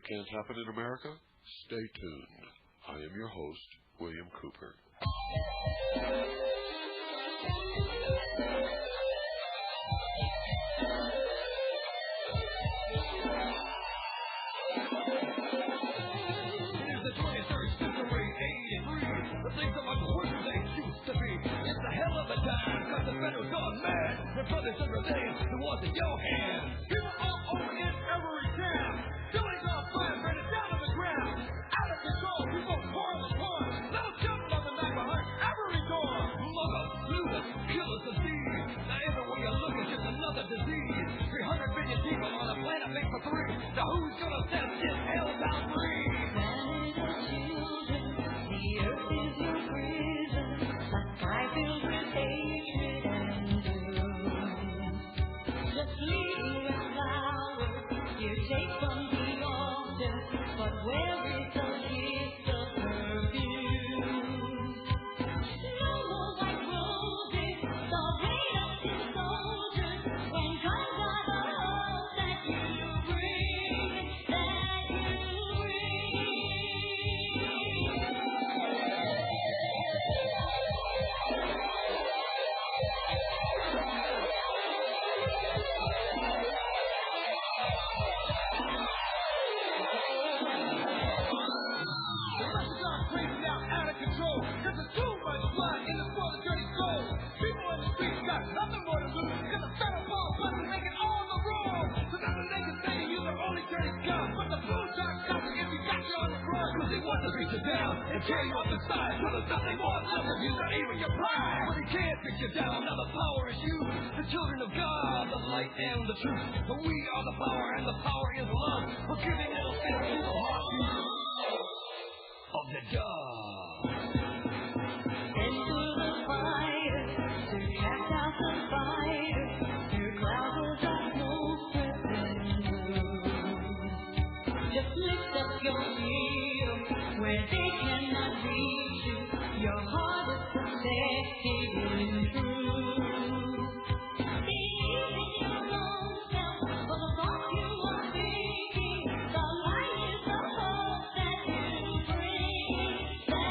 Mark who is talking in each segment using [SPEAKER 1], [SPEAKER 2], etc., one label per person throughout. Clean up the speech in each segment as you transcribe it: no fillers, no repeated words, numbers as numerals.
[SPEAKER 1] Can't happen in America? Stay tuned. I am your host, William Cooper.
[SPEAKER 2] It's the 23rd century, 83. The things are much worse than they used to be. It's a hell of a time, cause the federal's gone mad. The brothers and rebellion, the war's in your hands. People all over in every town. Buildings on fire, burning down on the ground. Out of control, people pouring upon. Little children on the night behind every door. Muggers, looters, killers of thieves. Now everywhere you look is just another disease. 300 billion people on a planet made for three. So who's gonna set this hellbound free?
[SPEAKER 3] Planet of children, the earth is your prison. A sky filled with hatred and doom. Just leave a flower you take from the altar, but where is the gift of perfume? No more white roses, the rain of tin soldiers. When guns are the hope that you bring,
[SPEAKER 2] out of control. There's too much blood in this world of dirty souls. People in the streets got nothing more to lose. Cause the federal ball buddies making all the rules. So nothing they can say to you, they're only dirty scum. But the blue dog comes if you got you on the run. Cause they want to beat you down and tear you off the side. So there's nothing more left of you than even your pride. But he can't beat you down, now the power is you. The children of God, the light and the truth. But we are the power and the power is love. We're giving little things to the heartbeat of the dog.
[SPEAKER 3] into the fire, to cast out the fire, through clouds of smoke dripping blue. Just lift up your heel where they cannot reach you. Your heart is protected in truth. Believe in your own self for the thoughts you are thinking. The light is the hope that you bring.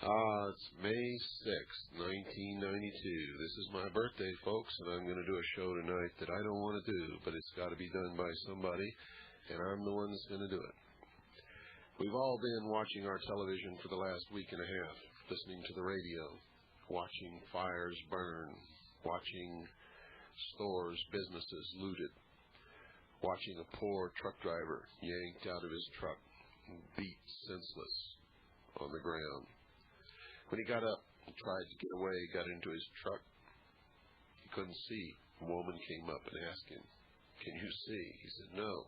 [SPEAKER 1] It's May 6th, 1992. This is my birthday, folks, and I'm going to do a show tonight that I don't want to do, but it's got to be done by somebody, and I'm the one that's going to do it. We've all been watching our television for the last week and a half, listening to the radio, watching fires burn, watching stores, businesses looted, watching a poor truck driver yanked out of his truck and beat senseless on the ground. When he got up and tried to get away, got into his truck, he couldn't see. A woman came up and asked him, "Can you see?" He said, "No."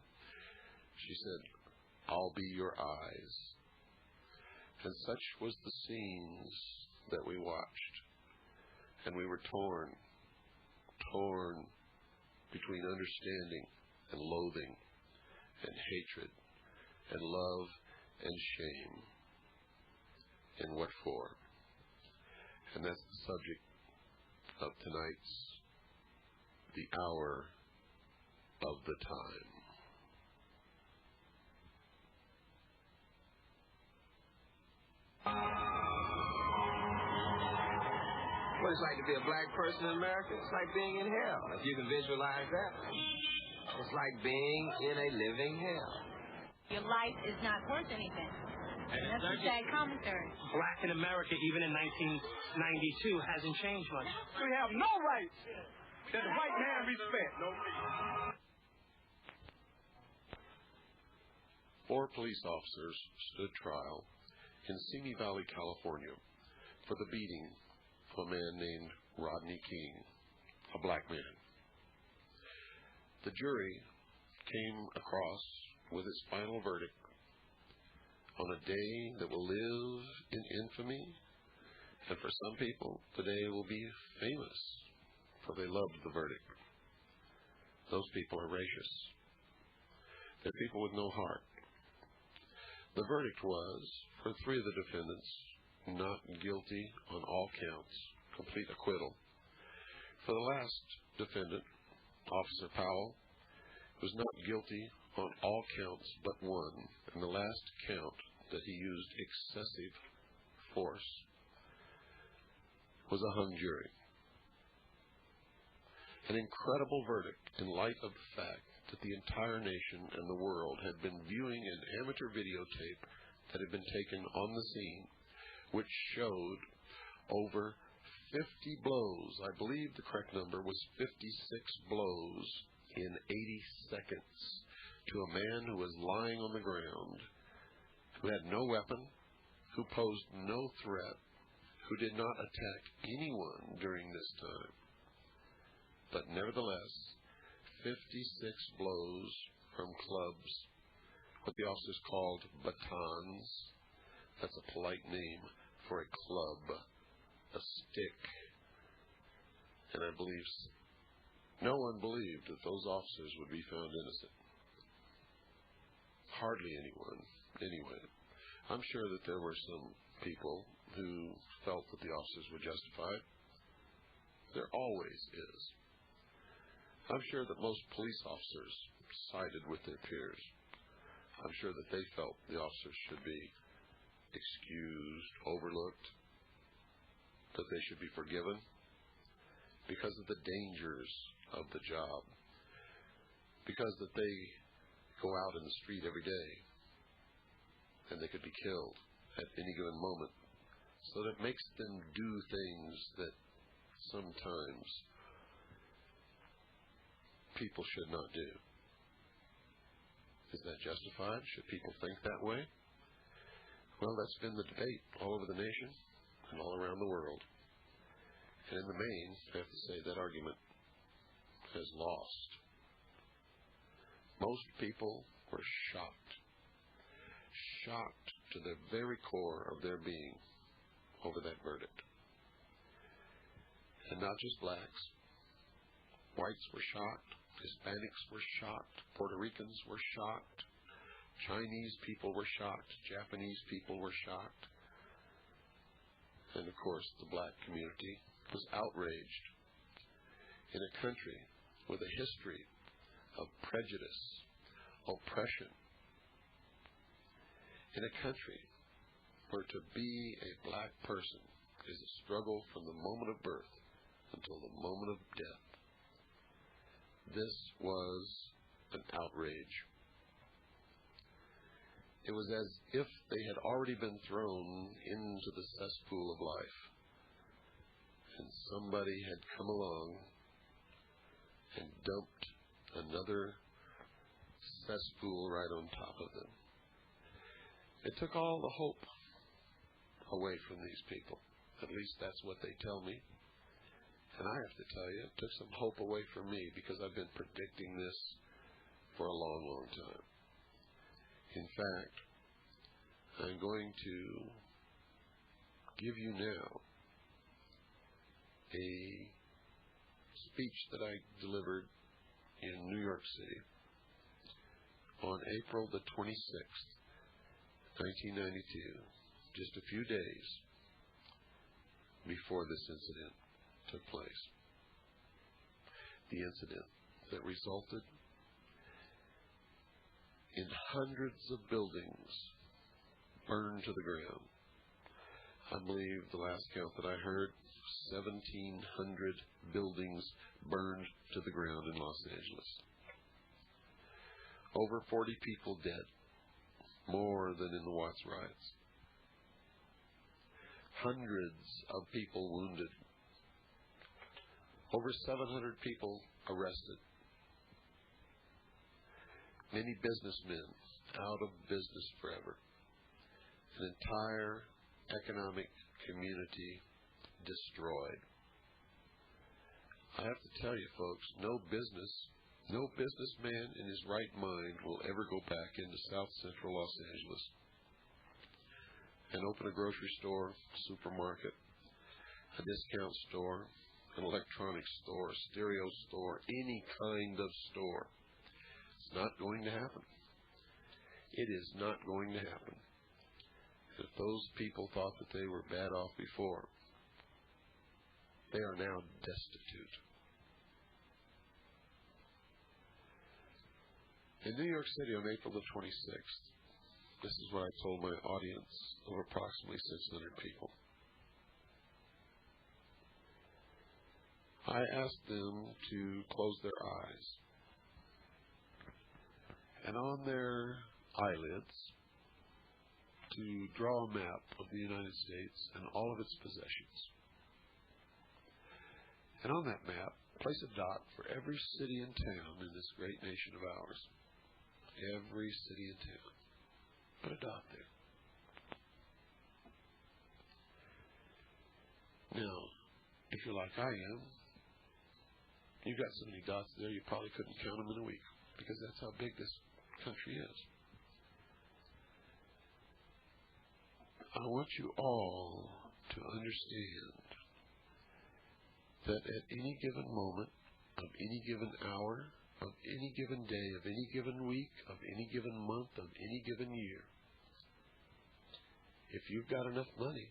[SPEAKER 1] She said, "I'll be your eyes." And such was the scenes that we watched. And we were torn between understanding and loathing and hatred and love and shame. And what for? And that's the subject of tonight's The Hour of the Time.
[SPEAKER 4] What it's like to be a black person in America? It's like being in hell. If you can visualize that, it's like being in a living hell.
[SPEAKER 5] Your life is not worth anything. That's a sad commentary.
[SPEAKER 6] Black in America, even in 1992, hasn't changed much.
[SPEAKER 2] We have no rights that the white man respect.
[SPEAKER 1] Four police officers stood trial in Simi Valley, California, for the beating of a man named Rodney King, a black man. The jury came across with its final verdict on a day that will live in infamy, and for some people, the day will be famous, for they loved the verdict. Those people are racist. They're people with no heart. The verdict was, for three of the defendants, not guilty on all counts, complete acquittal. For the last defendant, Officer Powell, was not guilty on all counts but one, and the last count that he used excessive force was a hung jury. An incredible verdict in light of the fact that the entire nation and the world had been viewing an amateur videotape that had been taken on the scene, which showed over 50 blows. I believe the correct number was 56 blows in 80 seconds to a man who was lying on the ground, who had no weapon, who posed no threat, who did not attack anyone during this time. But nevertheless, 56 blows from clubs, what the officers called batons. That's a polite name for a club, a stick. And I believe no one believed that those officers would be found innocent. Hardly anyone, anyway. I'm sure that there were some people who felt that the officers were justified. There always is. I'm sure that most police officers sided with their peers. I'm sure that they felt the officers should be excused, overlooked, that they should be forgiven because of the dangers of the job, because that they go out in the street every day and they could be killed at any given moment. So that makes them do things that sometimes people should not do. Is that justified? Should people think that way? Well, that's been the debate all over the nation and all around the world. And in the main, I have to say that argument has lost. Most people were shocked to the very core of their being over that verdict. And not just blacks. Whites were shocked. Hispanics were shocked. Puerto Ricans were shocked. Chinese people were shocked. Japanese people were shocked. And of course, the black community was outraged. In a country with a history of prejudice, oppression, in a country For to be a black person is a struggle from the moment of birth until the moment of death. This was an outrage. It was as if they had already been thrown into the cesspool of life, and somebody had come along and dumped another cesspool right on top of them. It took all the hope away from these people. At least that's what they tell me. And I have to tell you, it took some hope away from me because I've been predicting this for a long, long time. In fact, I'm going to give you now a speech that I delivered in New York City on April the 26th, 1992, just a few days before this incident took place. The incident that resulted in hundreds of buildings burned to the ground. I believe the last count that I heard, 1,700 buildings burned to the ground in Los Angeles. Over 40 people dead, more than in the Watts riots. Hundreds of people wounded. Over 700 people arrested. Many businessmen out of business forever. An entire economic community destroyed. I have to tell you, folks, no businessman in his right mind will ever go back into South Central Los Angeles and open a grocery store, supermarket, a discount store, an electronics store, a stereo store, any kind of store. It's not going to happen. It is not going to happen. If those people thought that they were bad off before, they are now destitute. In New York City on April the 26th, this is what I told my audience of approximately 600 people. I asked them to close their eyes, and on their eyelids to draw a map of the United States and all of its possessions. And on that map, place a dot for every city and town in this great nation of ours. Every city and town. Put a dot there. Now, if you're like I am, you've got so many dots there you probably couldn't count them in a week, because that's how big this country is. I want you all to understand that at any given moment, of any given hour, of any given day, of any given week, of any given month, of any given year, if you've got enough money,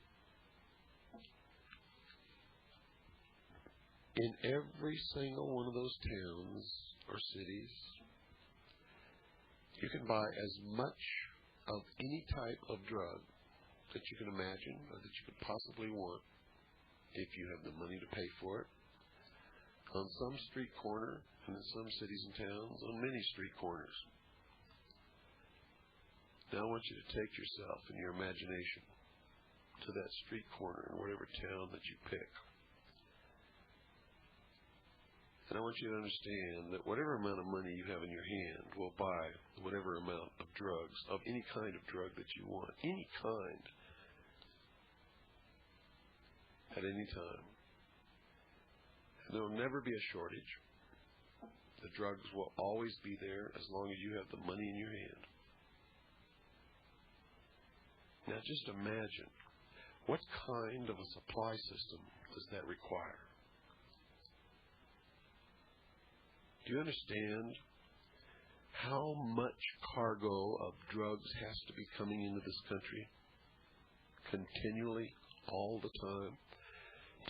[SPEAKER 1] in every single one of those towns or cities, you can buy as much of any type of drug that you can imagine or that you could possibly want if you have the money to pay for it. On some street corner, and in some cities and towns, on many street corners. Now I want you to take yourself and your imagination to that street corner in whatever town that you pick. And I want you to understand that whatever amount of money you have in your hand will buy whatever amount of drugs, of any kind of drug that you want, any kind, at any time. And there will never be a shortage. The drugs will always be there as long as you have the money in your hand. Now just imagine, what kind of a supply system does that require? Do you understand how much cargo of drugs has to be coming into this country continually, all the time,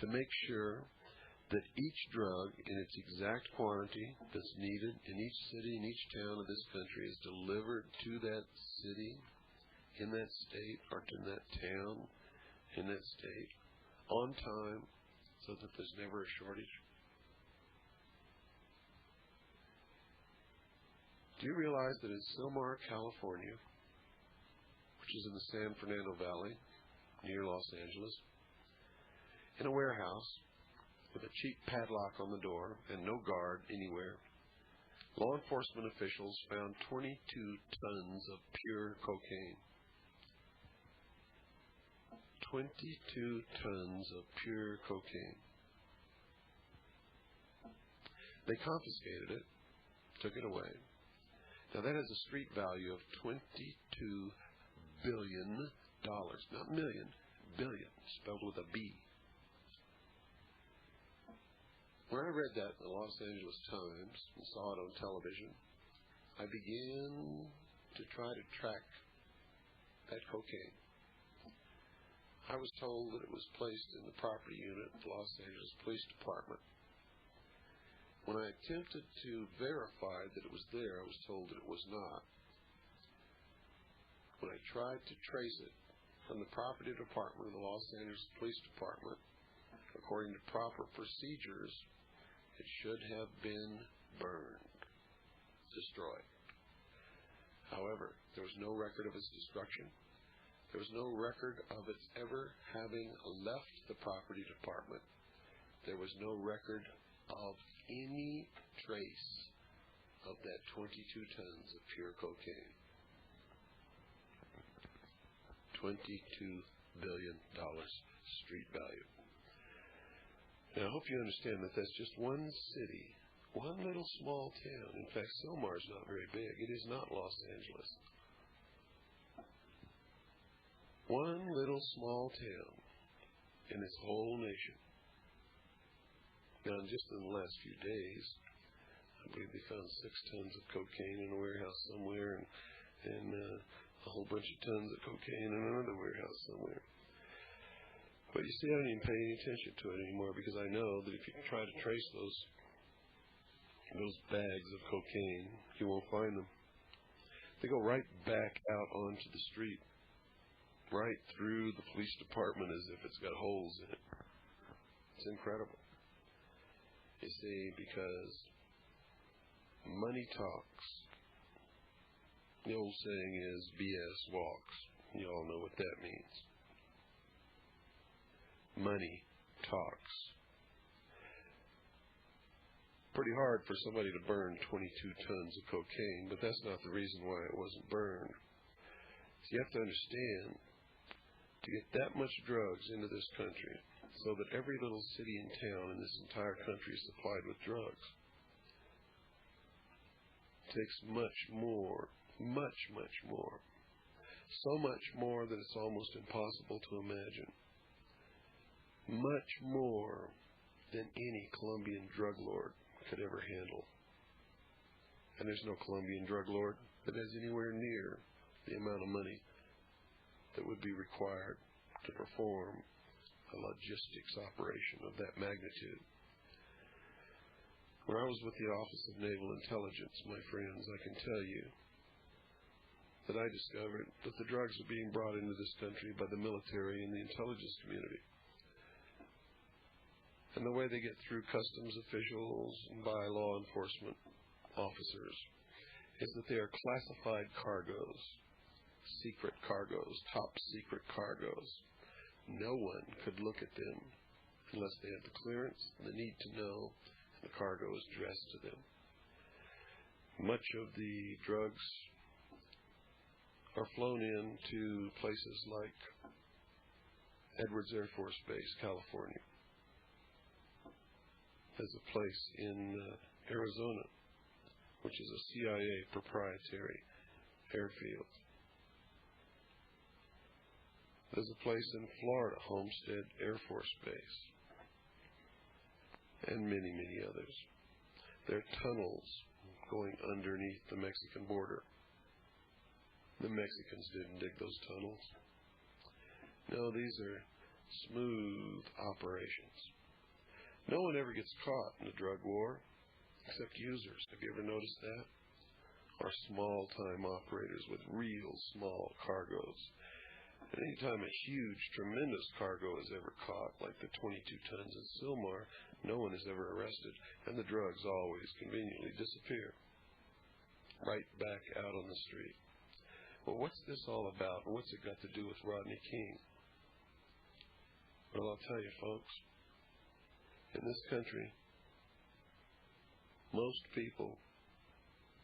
[SPEAKER 1] to make sure that each drug in its exact quantity that's needed in each city, in each town of this country is delivered to that city in that state or in that town, in that state, on time, so that there's never a shortage? Do you realize that in Silmar, California, which is in the San Fernando Valley, near Los Angeles, in a warehouse with a cheap padlock on the door and no guard anywhere, law enforcement officials found 22 tons of pure cocaine. 22 tons of pure cocaine. They confiscated it, took it away. Now that has a street value of $22 billion. Not million, billion, spelled with a B. When I read that in the Los Angeles Times and saw it on television, I began to try to track that cocaine. I was told that it was placed in the property unit of the Los Angeles Police Department. When I attempted to verify that it was there, I was told that it was not. When I tried to trace it from the property department of the Los Angeles Police Department, according to proper procedures, it should have been burned, destroyed. However, there was no record of its destruction. There was no record of its ever having left the property department. There was no record of any trace of that 22 tons of pure cocaine. $22 billion street value. Now, I hope you understand that that's just one city, one little small town. In fact, Silmar is not very big. It is not Los Angeles. One little small town in this whole nation. Now, just in the last few days, I believe they found 6 tons of cocaine in a warehouse somewhere, and a whole bunch of tons of cocaine in another warehouse somewhere. But you see, I don't even pay any attention to it anymore, because I know that if you try to trace those bags of cocaine, you won't find them. They go right back out onto the street, right through the police department as if it's got holes in it. It's incredible. You see, because money talks. The old saying is BS walks. You all know what that means. Money talks. Pretty hard for somebody to burn 22 tons of cocaine, but that's not the reason why it wasn't burned. So you have to understand, to get that much drugs into this country, so that every little city and town in this entire country is supplied with drugs, takes much more, much, much more. So much more that it's almost impossible to imagine. Much more than any Colombian drug lord could ever handle. And there's no Colombian drug lord that has anywhere near the amount of money that would be required to perform a logistics operation of that magnitude. When I was with the Office of Naval Intelligence, my friends, I can tell you that I discovered that the drugs are being brought into this country by the military and the intelligence community. And the way they get through customs officials and by law enforcement officers is that they are classified cargoes, secret cargoes, top secret cargoes. No one could look at them unless they had the clearance, the need to know, and the cargo is addressed to them. Much of the drugs are flown in to places like Edwards Air Force Base, California. There's a place in Arizona, which is a CIA proprietary airfield. There's a place in Florida, Homestead Air Force Base, and many, many others. There are tunnels going underneath the Mexican border. The Mexicans didn't dig those tunnels. No, these are smooth operations. No one ever gets caught in a drug war except users. Have you ever noticed that? are small-time operators with real small cargoes. And anytime a huge, tremendous cargo is ever caught, like the 22 tons in Sylmar, no one is ever arrested, and the drugs always conveniently disappear. Right back out on the street. Well, what's this all about, and what's it got to do with Rodney King? Well, I'll tell you, folks, in this country, most people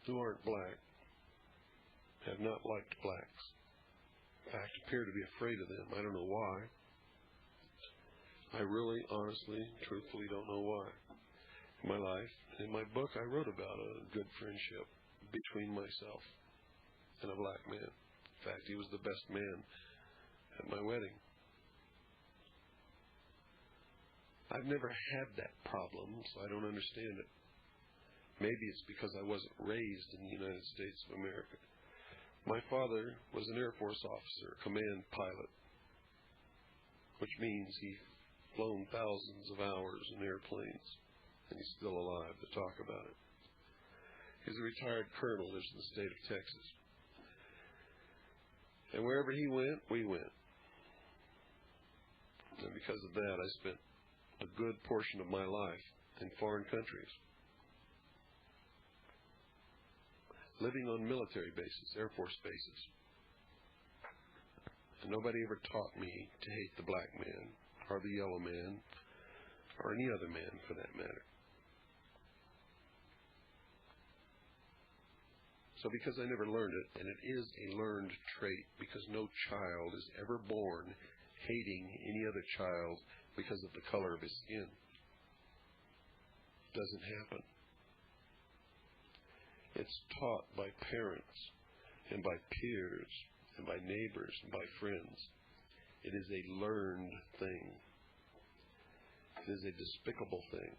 [SPEAKER 1] who aren't black have not liked blacks. In fact, appear to be afraid of them. I don't know why. I really, honestly, truthfully don't know why. In my life, in my book, I wrote about a good friendship between myself and a black man. In fact, he was the best man at my wedding. I've never had that problem, so I don't understand it. Maybe it's because I wasn't raised in the United States of America. My father was an Air Force officer, command pilot, which means he's flown thousands of hours in airplanes, and he's still alive to talk about it. He's a retired colonel, lives in the state of Texas. And wherever he went, we went. And because of that, I spent a good portion of my life in foreign countries, living on military bases, Air Force bases. And nobody ever taught me to hate the black man, or the yellow man, or any other man for that matter. So because I never learned it, and it is a learned trait, because no child is ever born hating any other child because of the color of his skin. It doesn't happen. It's taught by parents, and by peers, and by neighbors, and by friends. It is a learned thing. It is a despicable thing.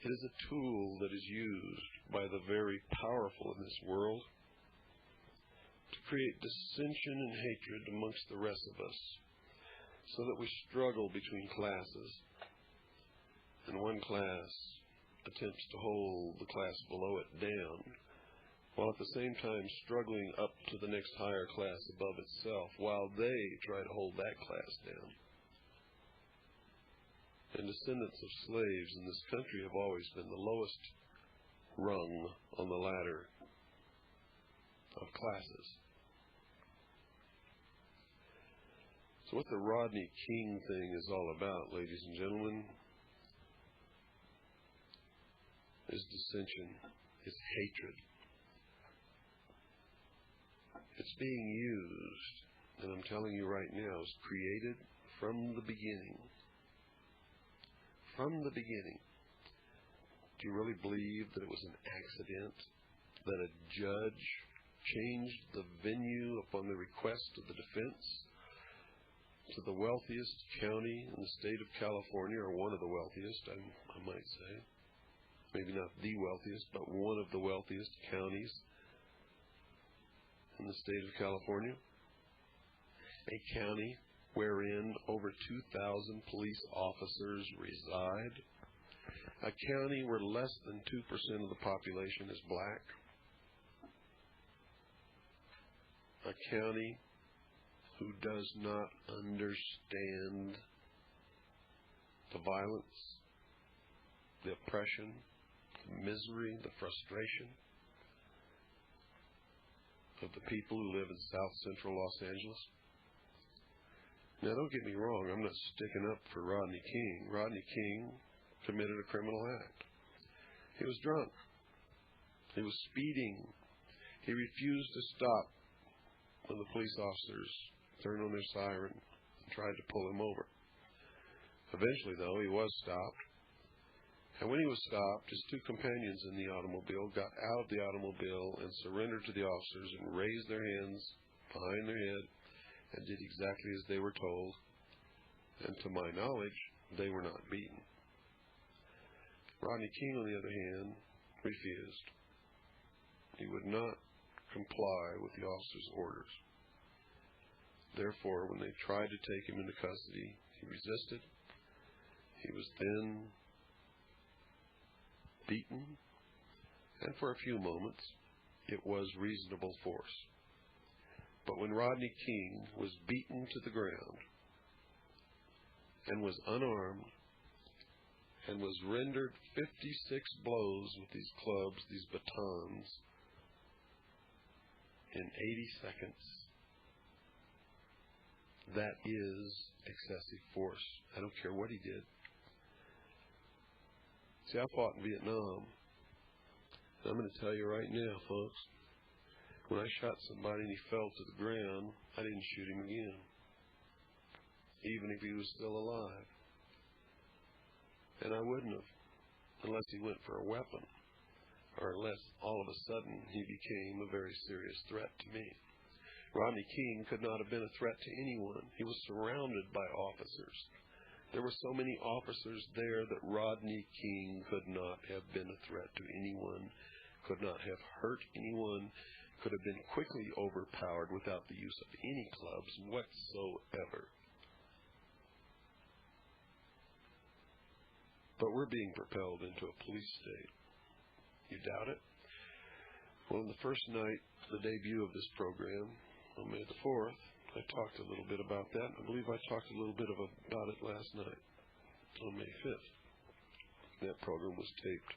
[SPEAKER 1] It is a tool that is used by the very powerful in this world to create dissension and hatred amongst the rest of us, so that we struggle between classes, and one class attempts to hold the class below it down, while at the same time struggling up to the next higher class above itself, while they try to hold that class down. And descendants of slaves in this country have always been the lowest rung on the ladder of classes. So what the Rodney King thing is all about, ladies and gentlemen, is dissension, is hatred. It's being used, and I'm telling you right now, is created from the beginning. From the beginning. Do you really believe that it was an accident that a judge changed the venue upon the request of the defense to the wealthiest county in the state of California, or one of the wealthiest, I might say? Maybe not the wealthiest, but one of the wealthiest counties in the state of California. A county wherein over 2,000 police officers reside. A county where less than 2% of the population is black. A county who does not understand the violence, the oppression, the misery, the frustration of the people who live in South Central Los Angeles. Now, don't get me wrong, I'm not sticking up for Rodney King. Rodney King committed a criminal act. He was drunk. He was speeding. He refused to stop when the police officers turned on their siren and tried to pull him over. Eventually, though, he was stopped. And when he was stopped, his two companions in the automobile got out of the automobile and surrendered to the officers and raised their hands behind their head and did exactly as they were told. And to my knowledge, they were not beaten. Rodney King, on the other hand, refused. He would not comply with the officers' orders. Therefore, when they tried to take him into custody, he resisted. He was then beaten And for a few moments, it was reasonable force. But when Rodney King was beaten to the ground and was unarmed and was rendered 56 blows with these clubs, these batons, in 80 seconds, that is excessive force. I don't care what he did. See, I fought in Vietnam. I'm going to tell you right now, folks, when I shot somebody and he fell to the ground, I didn't shoot him again, even if he was still alive. And I wouldn't have, unless he went for a weapon, or unless all of a sudden he became a very serious threat to me. Rodney King could not have been a threat to anyone. He was surrounded by officers. There were so many officers there that Rodney King could not have been a threat to anyone, could not have hurt anyone, could have been quickly overpowered without the use of any clubs whatsoever. But we're being propelled into a police state. You doubt it? Well, on the first night, the debut of this program, on May the 4th, I talked a little bit about that. I believe I talked a little bit about it last night, on May 5th. That program was taped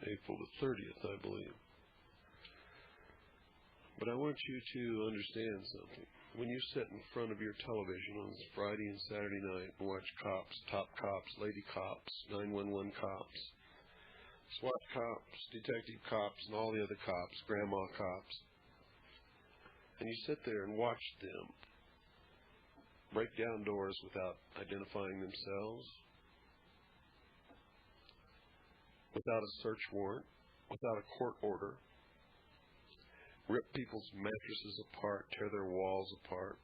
[SPEAKER 1] April the 30th, I believe. But I want you to understand something. When you sit in front of your television on Friday and Saturday night and watch cops, top cops, lady cops, 911 cops, SWAT cops, detective cops, and all the other cops, grandma cops, and you sit there and watch them break down doors without identifying themselves, without a search warrant, without a court order, rip people's mattresses apart, tear their walls apart,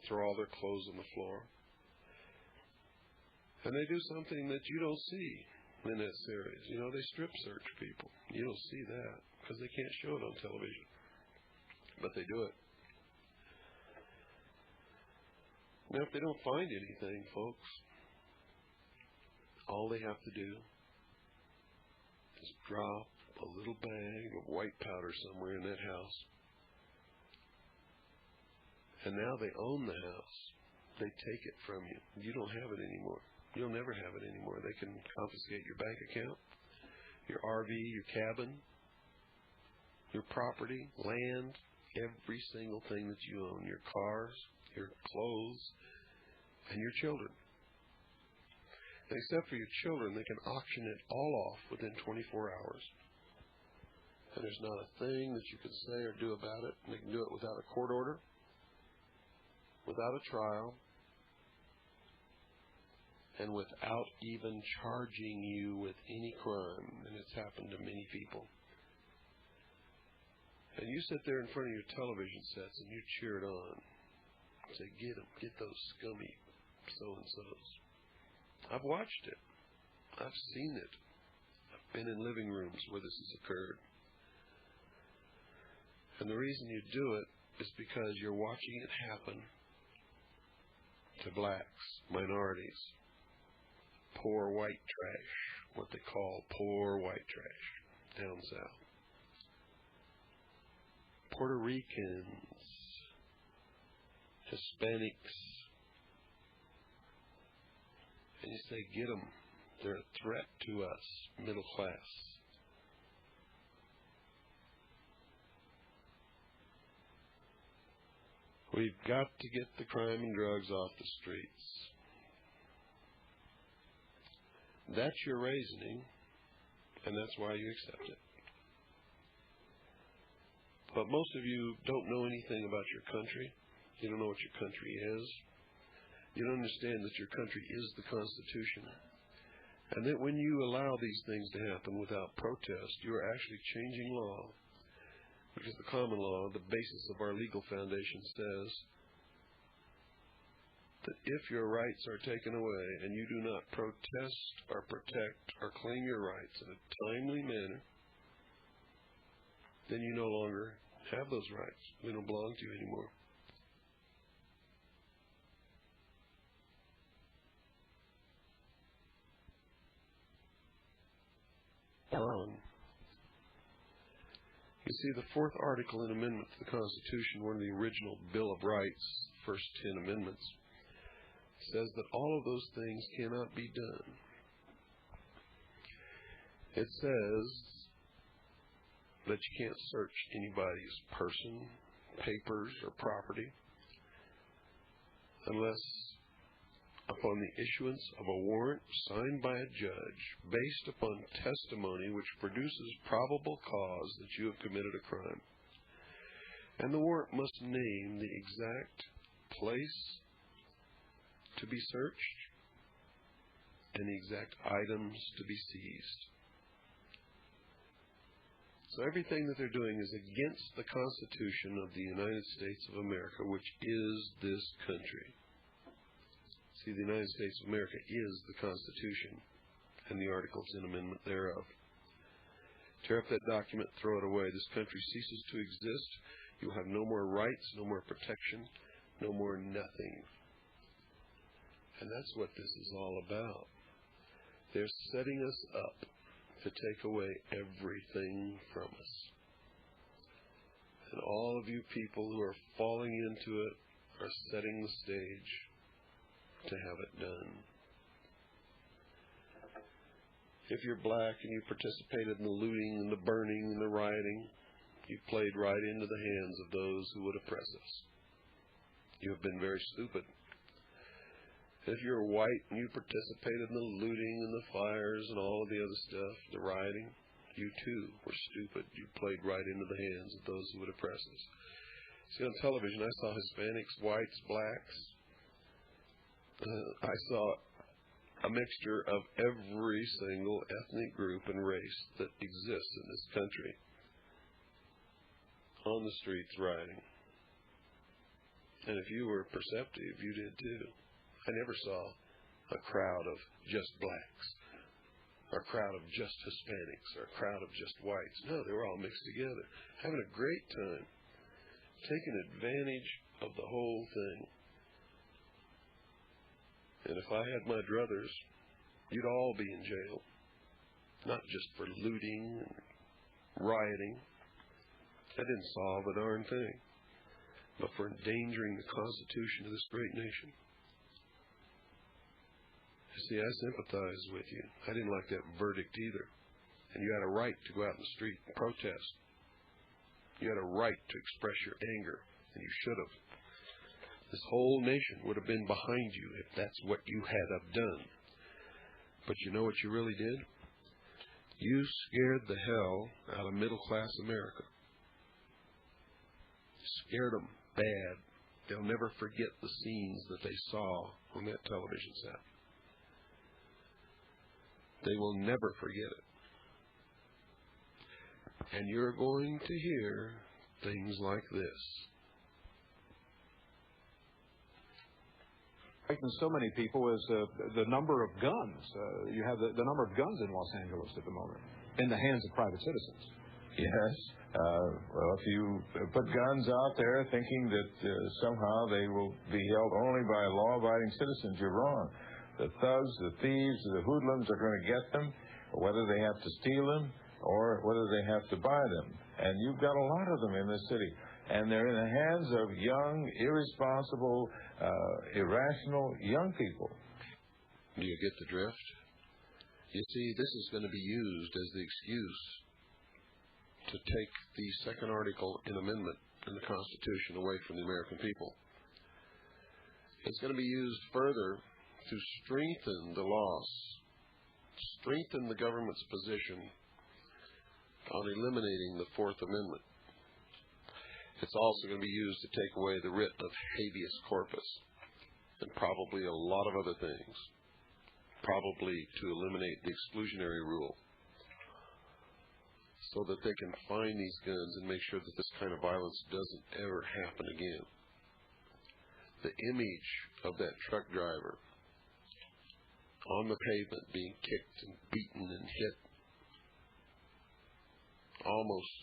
[SPEAKER 1] throw all their clothes on the floor. And they do something that you don't see in that series. You know, they strip search people. You don't see that because they can't show it on television. But they do it. Now, if they don't find anything, folks, all they have to do is drop a little bag of white powder somewhere in that house. And now they own the house. They take it from you. You don't have it anymore. You'll never have it anymore. They can confiscate your bank account, your RV, your cabin, your property, land, every single thing that you own, your cars, your clothes, and your children. And except for your children, they can auction it all off within 24 hours. And there's not a thing that you can say or do about it. They can do it without a court order, without a trial, and without even charging you with any crime. And it's happened to many people. And you sit there in front of your television sets and you cheer it on. Say, get them, get those scummy so-and-sos. I've watched it. I've seen it. I've been in living rooms where this has occurred. And the reason you do it is because you're watching it happen to blacks, minorities, poor white trash, what they call poor white trash down south. Puerto Ricans, Hispanics. And you say, get them. They're a threat to us, middle class. We've got to get the crime and drugs off the streets. That's your reasoning, and that's why you accept it. But most of you don't know anything about your country. You don't know what your country is. You don't understand that your country is the Constitution. And that when you allow these things to happen without protest, you are actually changing law. Because the common law, the basis of our legal foundation, says that if your rights are taken away and you do not protest or protect or claim your rights in a timely manner, then you no longer have those rights. They don't belong to you anymore. You see, the fourth article and amendment to the Constitution, one of the original Bill of Rights, first 10 amendments, says that all of those things cannot be done. It says that you can't search anybody's person, papers, or property unless upon the issuance of a warrant signed by a judge based upon testimony which produces probable cause that you have committed a crime. And the warrant must name the exact place to be searched and the exact items to be seized. So everything that they're doing is against the Constitution of the United States of America, which is this country. See, the United States of America is the Constitution and the Articles and Amendment thereof. Tear up that document, throw it away. This country ceases to exist. You'll have no more rights, no more protection, no more nothing. And that's what this is all about. They're setting us up to take away everything from us. And all of you people who are falling into it are setting the stage to have it done. If you're black and you participated in the looting and the burning and the rioting, you've played right into the hands of those who would oppress us. You have been very stupid. If you're white and you participated in the looting and the fires and all of the other stuff, the rioting, you too were stupid. You played right into the hands of those who would oppress us. See, on television, I saw Hispanics, whites, blacks. I saw a mixture of every single ethnic group and race that exists in this country on the streets rioting. And if you were perceptive, you did too. I never saw a crowd of just blacks, or a crowd of just Hispanics, or a crowd of just whites. No, they were all mixed together, having a great time, taking advantage of the whole thing. And if I had my druthers, you'd all be in jail, not just for looting and rioting. That didn't solve a darn thing, but for endangering the Constitution of this great nation. See, I sympathize with you. I didn't like that verdict either. And you had a right to go out in the street and protest. You had a right to express your anger, and you should have. This whole nation would have been behind you if that's what you had have done. But you know what you really did? You scared the hell out of middle-class America. Scared them bad. They'll never forget the scenes that they saw on that television set. They will never forget it. And you're going to hear things like this.
[SPEAKER 7] Frightening so many people is the number of guns. You have the number of guns in Los Angeles at the moment in the hands of private citizens.
[SPEAKER 8] Yes. Well, if you put guns out there thinking that somehow they will be held only by law-abiding citizens, you're wrong. The thugs, the thieves, the hoodlums are going to get them, whether they have to steal them or whether they have to buy them. And you've got a lot of them in this city. And they're in the hands of young, irresponsible, irrational young people.
[SPEAKER 1] Do you get the drift? You see, this is going to be used as the excuse to take the second article and amendment in the Constitution away from the American people. It's going to be used further to strengthen the laws, strengthen the government's position on eliminating the Fourth Amendment. It's also going to be used to take away the writ of habeas corpus and probably a lot of other things, probably to eliminate the exclusionary rule so that they can find these guns and make sure that this kind of violence doesn't ever happen again. The image of that truck driver on the pavement being kicked and beaten and hit almost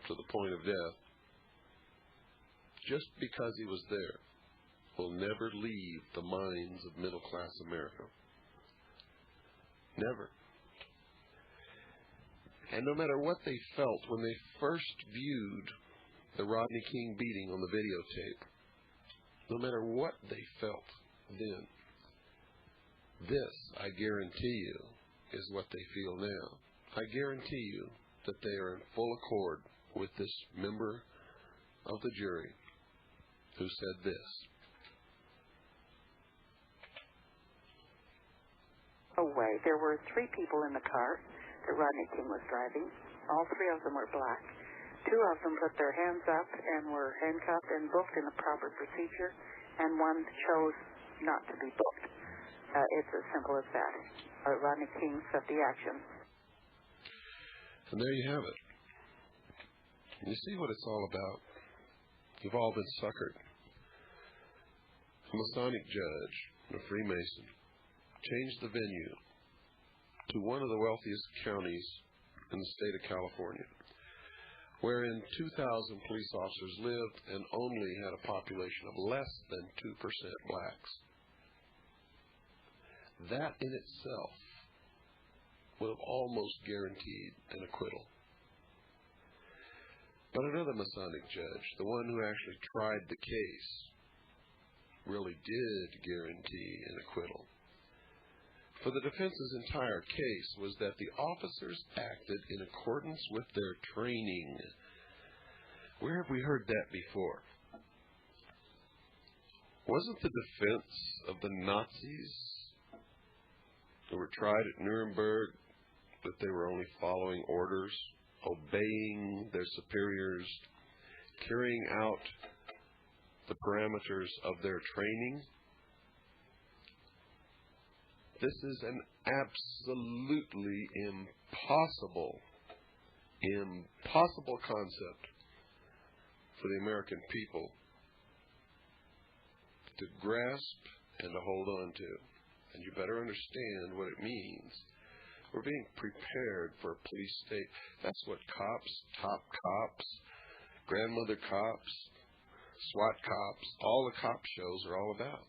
[SPEAKER 1] to the point of death just because he was there will never leave the minds of middle-class America. Never. And no matter what they felt when they first viewed the Rodney King beating on the videotape, no matter what they felt then, this, I guarantee you, is what they feel now. I guarantee you that they are in full accord with this member of the jury who said this.
[SPEAKER 9] Away. There were 3 people in the car that Rodney King was driving. All 3 of them were black. 2 of them put their hands up and were handcuffed and booked in the proper procedure, and 1 chose not to be booked. It's as simple as that. Rodney King set the action.
[SPEAKER 1] And there you have it. You see what it's all about. You've all been suckered. A Masonic judge, a Freemason, changed the venue to one of the wealthiest counties in the state of California, wherein 2,000 police officers lived and only had a population of less than 2% blacks. That in itself would have almost guaranteed an acquittal. But another Masonic judge, the one who actually tried the case, really did guarantee an acquittal. For the defense's entire case was that the officers acted in accordance with their training. Where have we heard that before? Wasn't the defense of the Nazis who were tried at Nuremberg that they were only following orders, obeying their superiors, carrying out the parameters of their training? This is an absolutely impossible concept for the American people to grasp and to hold on to. And you better understand what it means. We're being prepared for a police state. That's what cops, top cops, grandmother cops, SWAT cops, all the cop shows are all about.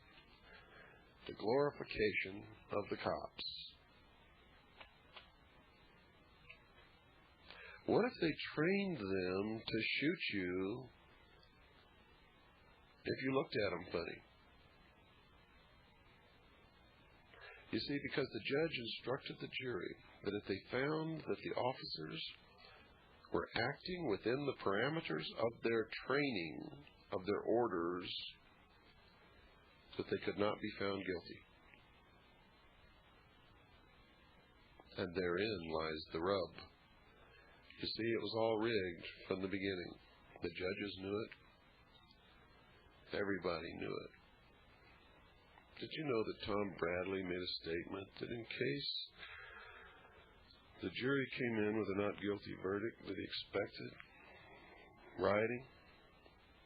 [SPEAKER 1] The glorification of the cops. What if they trained them to shoot you if you looked at them funny? You see, because the judge instructed the jury that if they found that the officers were acting within the parameters of their training, of their orders, that they could not be found guilty. And therein lies the rub. You see, it was all rigged from the beginning. The judges knew it. Everybody knew it. Did you know that Tom Bradley made a statement that in case the jury came in with a not guilty verdict that he expected rioting,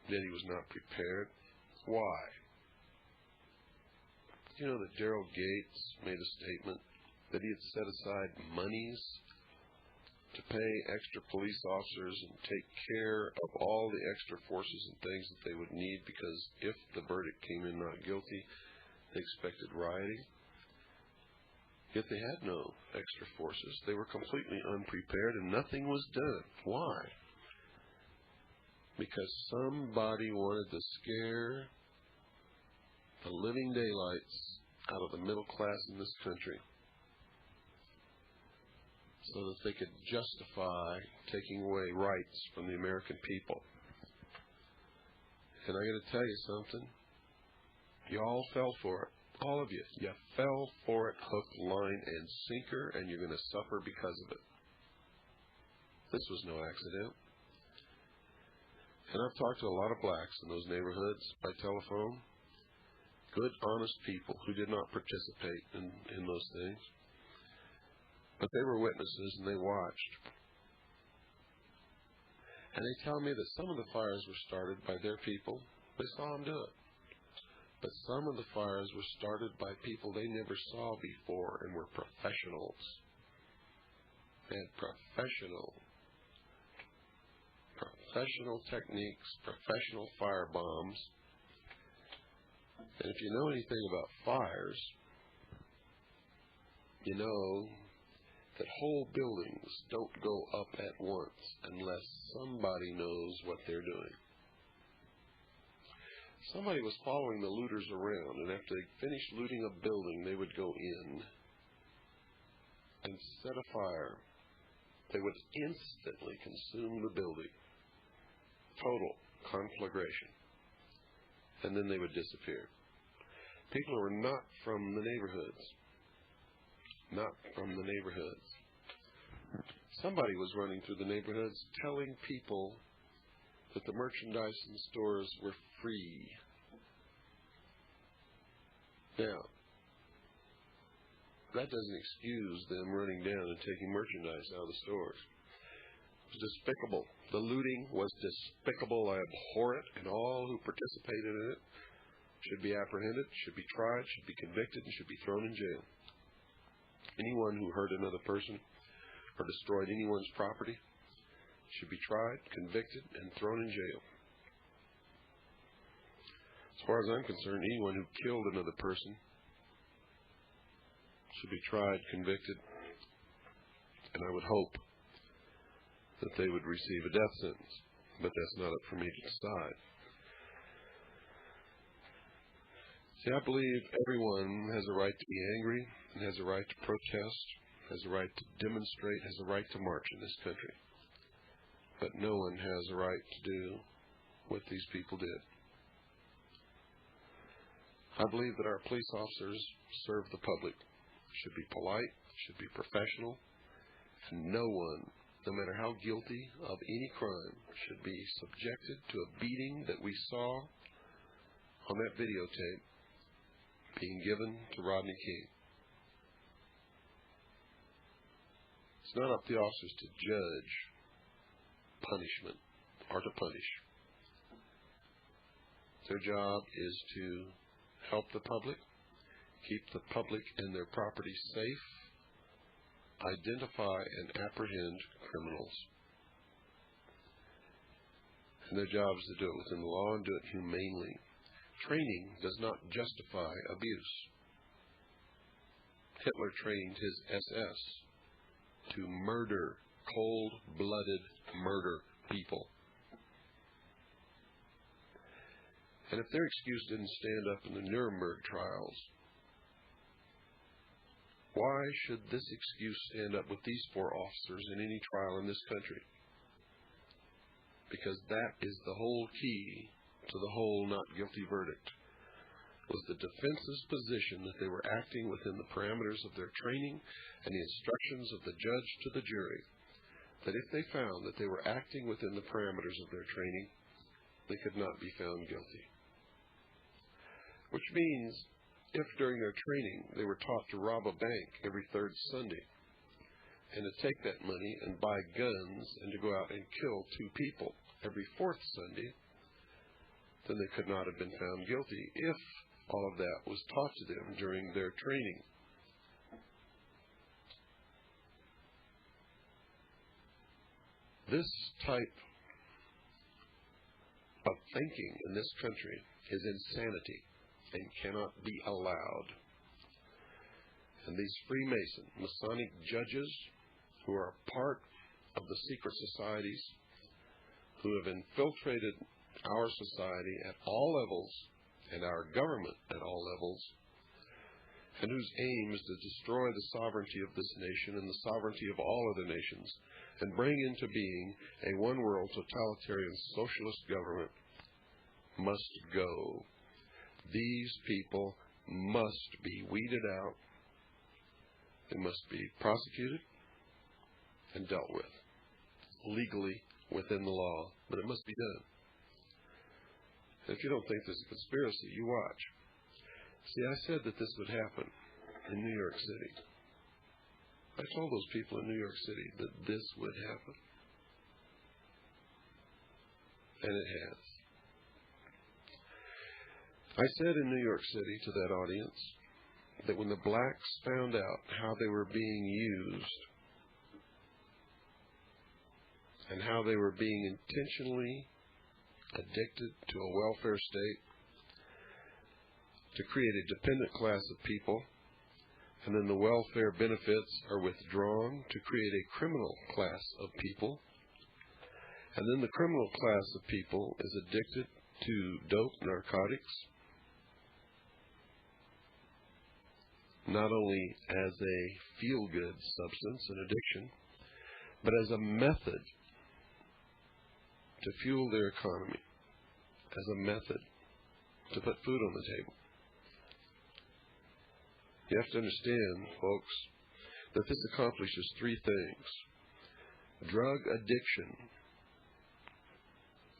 [SPEAKER 1] that he was not prepared? Why? You know that Daryl Gates made a statement that he had set aside monies to pay extra police officers and take care of all the extra forces and things that they would need because if the verdict came in not guilty, they expected rioting. Yet they had no extra forces. They were completely unprepared and nothing was done. Why? Because somebody wanted to scare the living daylights out of the middle class in this country so that they could justify taking away rights from the American people. And I got to tell you something. You all fell for it. All of you. You fell for it hook, line, and sinker, and you're going to suffer because of it. This was no accident. And I've talked to a lot of blacks in those neighborhoods by telephone. Good, honest people who did not participate in those things. But they were witnesses and they watched. And they tell me that some of the fires were started by their people. They saw them do it. But some of the fires were started by people they never saw before and were professionals. They had professional techniques, professional fire bombs. And if you know anything about fires, you know that whole buildings don't go up at once unless somebody knows what they're doing. Somebody was following the looters around, and after they finished looting a building, they would go in and set a fire. They would instantly consume the building. Total conflagration. And then they would disappear. People who were not from the neighborhoods. Not from the neighborhoods. Somebody was running through the neighborhoods telling people that the merchandise in the stores were free. Now, that doesn't excuse them running down and taking merchandise out of the stores. It was despicable. The looting was despicable. I abhor it, and all who participated in it should be apprehended, should be tried, should be convicted, and should be thrown in jail. Anyone who hurt another person or destroyed anyone's property should be tried, convicted, and thrown in jail. As far as I'm concerned, anyone who killed another person should be tried, convicted, and I would hope that they would receive a death sentence. But that's not up for me to decide. See, I believe everyone has a right to be angry, and has a right to protest, has a right to demonstrate, has a right to march in this country. But no one has a right to do what these people did. I believe that our police officers serve the public, should be polite, should be professional, and no one, no matter how guilty of any crime, should be subjected to a beating that we saw on that videotape being given to Rodney King. It's not up to the officers to judge punishment or to punish. Their job is to help the public, keep the public and their property safe, identify and apprehend criminals. And their job is to do it within the law and do it humanely. Training does not justify abuse. Hitler trained his SS to murder, cold-blooded murder people. And if their excuse didn't stand up in the Nuremberg trials, why should this excuse stand up with these 4 officers in any trial in this country? Because that is the whole key to the whole not guilty verdict, was the defense's position that they were acting within the parameters of their training and the instructions of the judge to the jury, that if they found that they were acting within the parameters of their training, they could not be found guilty. Which means, if during their training they were taught to rob a bank every 3rd Sunday, and to take that money and buy guns and to go out and kill 2 people every 4th Sunday, then they could not have been found guilty if all of that was taught to them during their training. This type of thinking in this country is insanity and cannot be allowed. And these Freemason, Masonic judges who are part of the secret societies, who have infiltrated our society at all levels and our government at all levels, and whose aim is to destroy the sovereignty of this nation and the sovereignty of all other nations and bring into being a one-world totalitarian socialist government, must go. These people must be weeded out. They must be prosecuted and dealt with legally within the law, but it must be done. If you don't think there's a conspiracy, you watch. See, I said that this would happen in New York City. I told those people in New York City that this would happen. And it has. I said in New York City to that audience that when the blacks found out how they were being used and how they were being intentionally addicted to a welfare state to create a dependent class of people And then the welfare benefits are withdrawn to create a criminal class of people. And then the criminal class of people is addicted to dope, narcotics, not only as a feel-good substance and addiction, but as a method to fuel their economy, as a method to put food on the table. You have to understand, folks, that this accomplishes three things. Drug addiction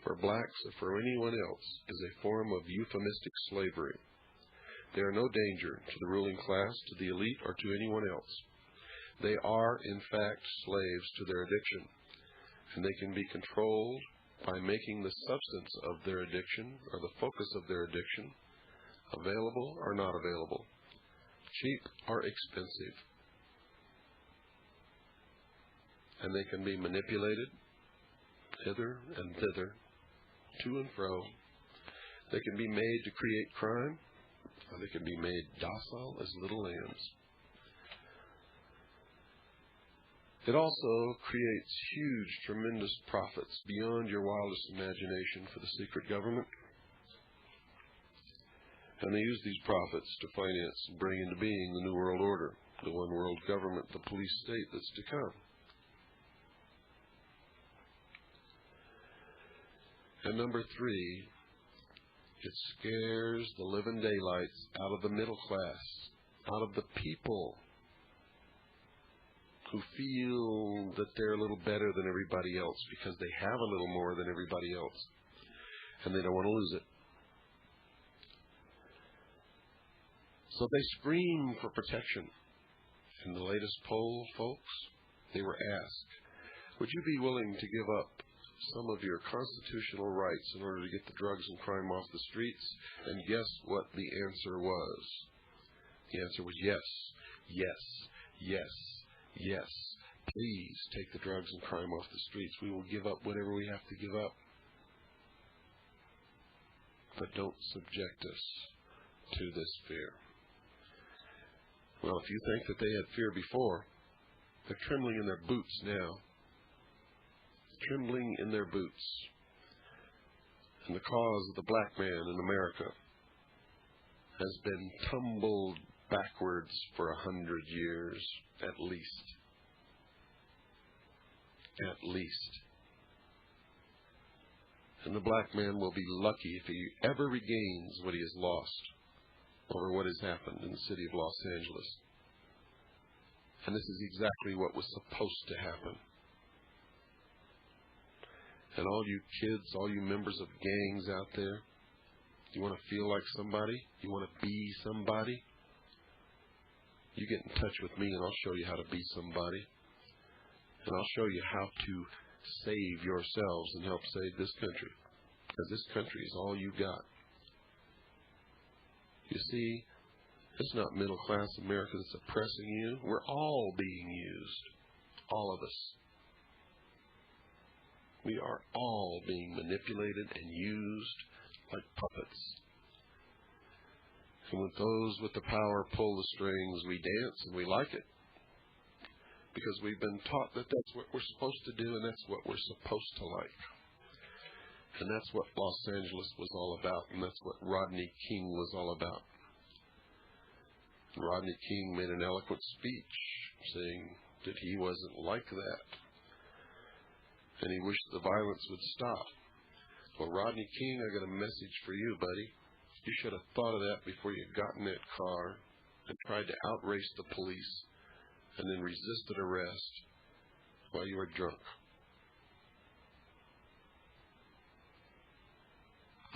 [SPEAKER 1] for blacks or for anyone else is a form of euphemistic slavery. They are no danger to the ruling class, to the elite, or to anyone else. They are, in fact, slaves to their addiction, and they can be controlled by making the substance of their addiction, or the focus of their addiction, available or not available, cheap or expensive. And they can be manipulated hither and thither, to and fro. They can be made to create crime, or they can be made docile as little lambs. It also creates huge, tremendous profits beyond your wildest imagination for the secret government. And they use these profits to finance and bring into being the New World Order, the one world government, the police state that's to come. And number three, it scares the living daylights out of the middle class, out of the people who feel that they're a little better than everybody else because they have a little more than everybody else, and they don't want to lose it. So they scream for protection. In the latest poll, folks, they were asked, would you be willing to give up some of your constitutional rights in order to get the drugs and crime off the streets? And guess what the answer was? The answer was yes, yes, yes, yes. Please take the drugs and crime off the streets. We will give up whatever we have to give up. But don't subject us to this fear. Well, if you think that they had fear before, they're trembling in their boots now. Trembling in their boots. And the cause of the black man in America has been tumbled backwards for 100 years, at least. At least. And the black man will be lucky if he ever regains what he has lost over what has happened in the city of Los Angeles. And this is exactly what was supposed to happen. And all you kids, all you members of gangs out there, you want to feel like somebody? You want to be somebody? You get in touch with me and I'll show you how to be somebody. And I'll show you how to save yourselves and help save this country. Because this country is all you got. You see, it's not middle class America that's oppressing you. We're all being used. All of us. We are all being manipulated and used like puppets. And when those with the power pull the strings, we dance and we like it. Because we've been taught that that's what we're supposed to do and that's what we're supposed to like. And that's what Los Angeles was all about, and that's what Rodney King was all about. Rodney King made an eloquent speech saying that he wasn't like that. And he wished the violence would stop. Well, Rodney King, I got a message for you, buddy. You should have thought of that before you got in that car and tried to outrace the police and then resisted arrest while you were drunk.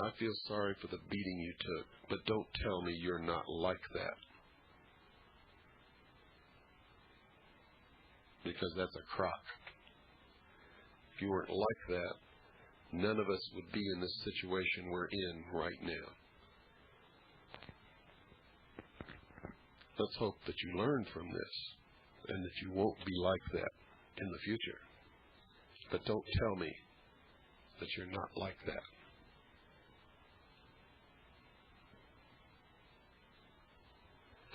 [SPEAKER 1] I feel sorry for the beating you took, but don't tell me you're not like that. Because that's a crock. If you weren't like that, none of us would be in this situation we're in right now. Let's hope that you learn from this and that you won't be like that in the future. But don't tell me that you're not like that.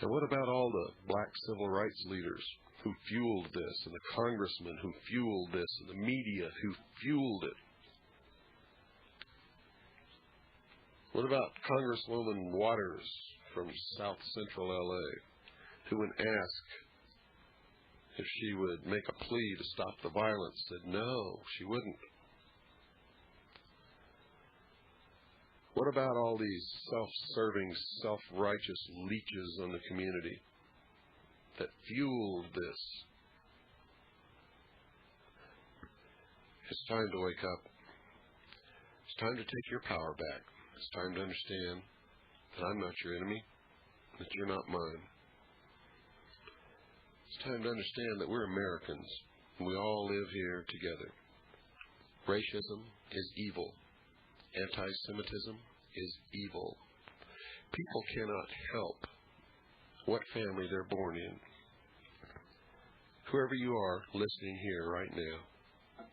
[SPEAKER 1] And what about all the black civil rights leaders who fueled this, and the congressmen who fueled this, and the media who fueled it? What about Congresswoman Waters from South Central L.A., who, when asked if she would make a plea to stop the violence, said no, she wouldn't? What about all these self-serving, self-righteous leeches on the community that fueled this? It's time to wake up. It's time to take your power back. It's time to understand that I'm not your enemy, that you're not mine. It's time to understand that we're Americans, and we all live here together. Racism is evil. Anti-Semitism is evil. People cannot help what family they're born in. Whoever you are listening here right now,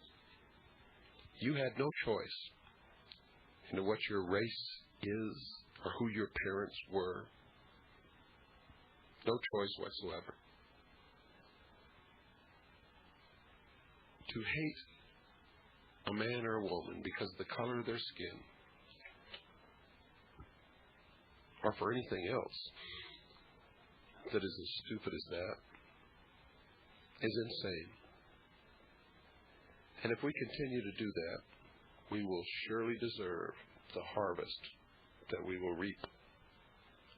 [SPEAKER 1] you had no choice into what your race is or who your parents were. No choice whatsoever. To hate a man or a woman because of the color of their skin, or for anything else that is as stupid as that, is insane. And if we continue to do that, we will surely deserve the harvest that we will reap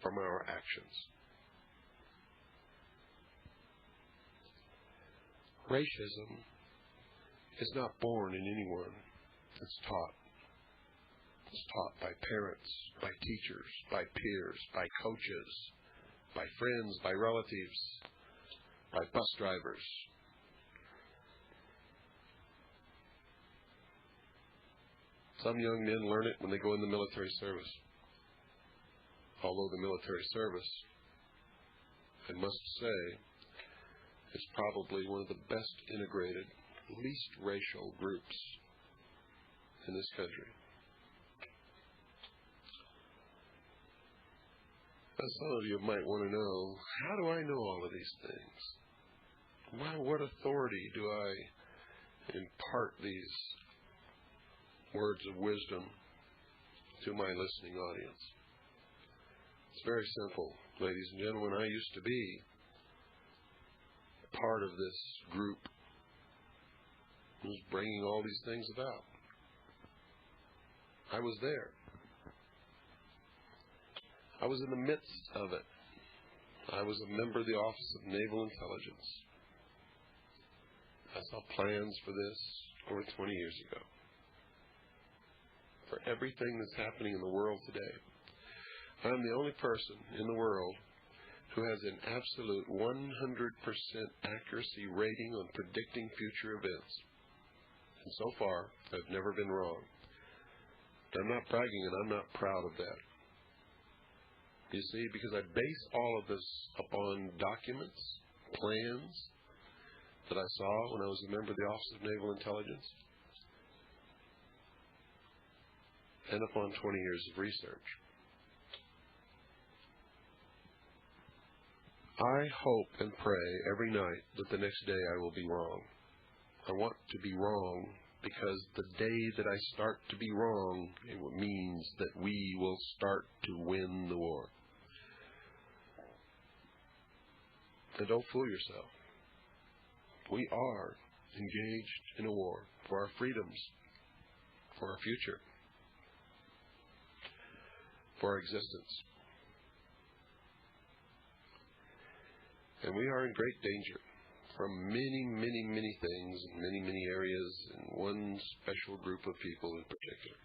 [SPEAKER 1] from our actions. Racism is not born in anyone. It's taught. It's taught by parents, by teachers, by peers, by coaches, by friends, by relatives, by bus drivers. Some young men learn it when they go in the military service. Although the military service, I must say, is probably one of the best integrated, least racial groups in this country. Now, some of you might want to know, how do I know all of these things? What authority do I impart these words of wisdom to my listening audience? It's very simple, ladies and gentlemen. I used to be part of this group who was bringing all these things about. I was there. I was in the midst of it. I was a member of the Office of Naval Intelligence. I saw plans for this over 20 years ago. For everything that's happening in the world today, I'm the only person in the world who has an absolute 100% accuracy rating on predicting future events. And so far, I've never been wrong. I'm not bragging, and I'm not proud of that. You see, because I base all of this upon documents, plans that I saw when I was a member of the Office of Naval Intelligence, and upon 20 years of research. I hope and pray every night that the next day I will be wrong. I want to be wrong because the day that I start to be wrong, it means that we will start to win the war. And don't fool yourself. We are engaged in a war for our freedoms, for our future, for our existence. And we are in great danger from many, many, many things in many, many areas, and one special group of people in particular.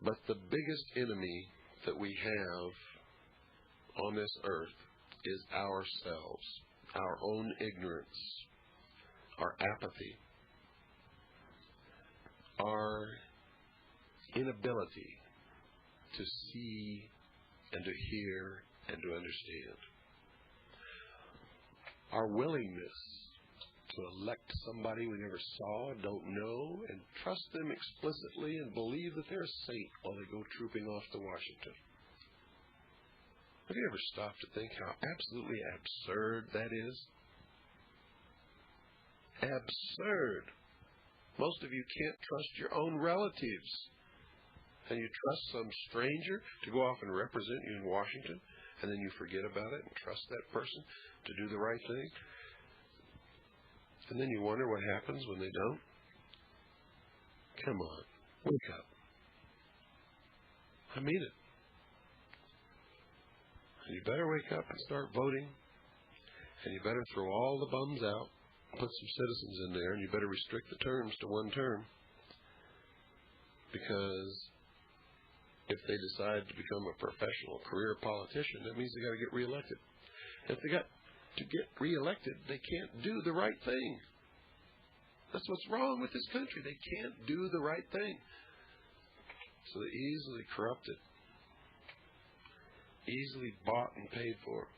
[SPEAKER 1] But the biggest enemy that we have on this earth is ourselves, our own ignorance, our apathy, our inability to see and to hear and to understand. Our willingness to elect somebody we never saw, don't know, and trust them explicitly and believe that they're a saint while they go trooping off to Washington. Have you ever stopped to think how absolutely absurd that is? Absurd. Most of you can't trust your own relatives. And you trust some stranger to go off and represent you in Washington, and then you forget about it and trust that person to do the right thing. And then you wonder what happens when they don't. Come on, wake up. I mean it. And you better wake up and start voting. And you better throw all the bums out, put some citizens in there, and you better restrict the terms to one term. Because if they decide to become a professional career politician, that means they got to get reelected. If they got to get reelected, they can't do the right thing. That's what's wrong with this country. They can't do the right thing. So they're easily corrupted, easily bought and paid for,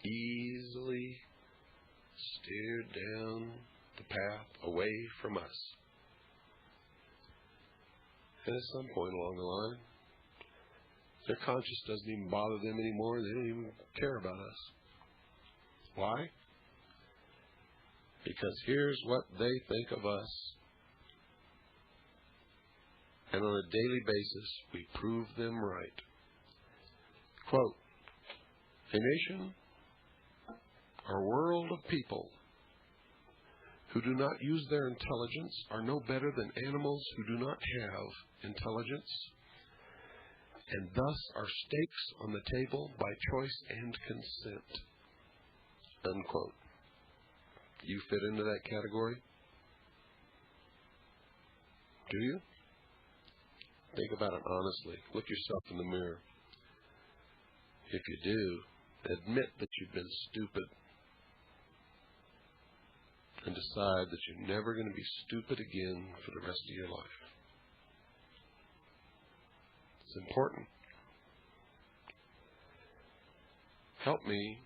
[SPEAKER 1] easily steered down the path away from us. And at some point along the line, their conscience doesn't even bother them anymore. They don't even care about us. Why? Because here's what they think of us. And on a daily basis, we prove them right. Quote, a nation or world of people who do not use their intelligence are no better than animals who do not have intelligence, and thus are stakes on the table by choice and consent. Unquote. You fit into that category? Do you? Think about it honestly. Look yourself in the mirror. If you do, admit that you've been stupid. And decide that you're never going to be stupid again for the rest of your life. It's important. Help me.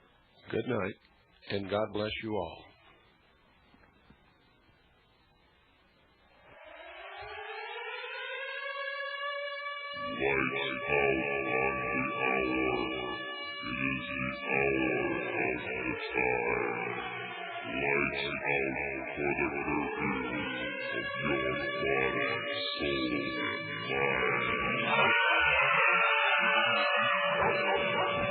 [SPEAKER 1] Good night. And God bless you all.
[SPEAKER 2] Lights out on the hour. It is the hour of the time. Lights out for the curfew of your body, soul, and mind.